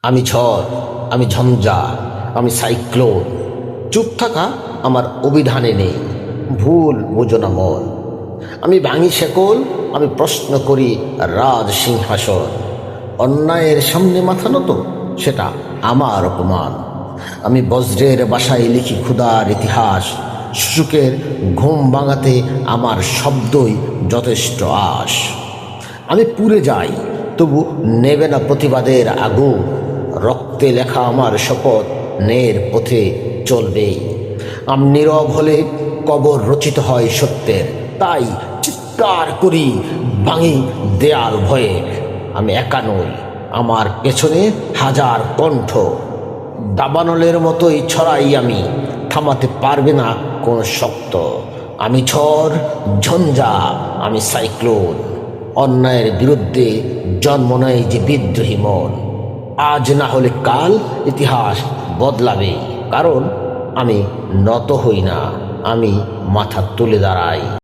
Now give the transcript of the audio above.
আমি ঝড়, আমি ঝঞ্ঝা, আমি সাইক্লোন। চুপ থাকা আমার অভিধানে নেই, ভুল বোঝো না মন। আমি ভাঙি শেকল, আমি প্রশ্ন করি রাজ সিংহাসন। অন্যায়ের সামনে মাথা নত, সেটা আমার অপমান। আমি বজ্রের বাসায় লিখি ক্ষুধার ইতিহাস। সুযোগের ঘুম ভাঙাতে আমার শব্দই যথেষ্ট আশ। আমি পুড়ে যাই, তবু নেবে না প্রতিবাদের আগুন। রক্তে লেখা আমার শপথ ন্যায়ের পথে চলবেই। আমি নীরব হলে কবর রচিত হয় সত্যের, তাই চিৎকার করি, ভাঙি দেয়াল ভয়ে। আমি একা নই, আমার পেছনে হাজার কণ্ঠ। দাবানলের মতোই ছড়াই আমি, থামাতে পারবে না কোনো শক্ত। আমি ঝড়, ঝঞ্ঝা, আমি সাইক্লোন। অন্যায়ের বিরুদ্ধে জন্ম নেয় যে বিদ্রোহী মন। আজ না হলে কাল ইতিহাস বদলাবে, কারণ আমি নত হই না, আমি মাথা তুলে দাঁড়াই।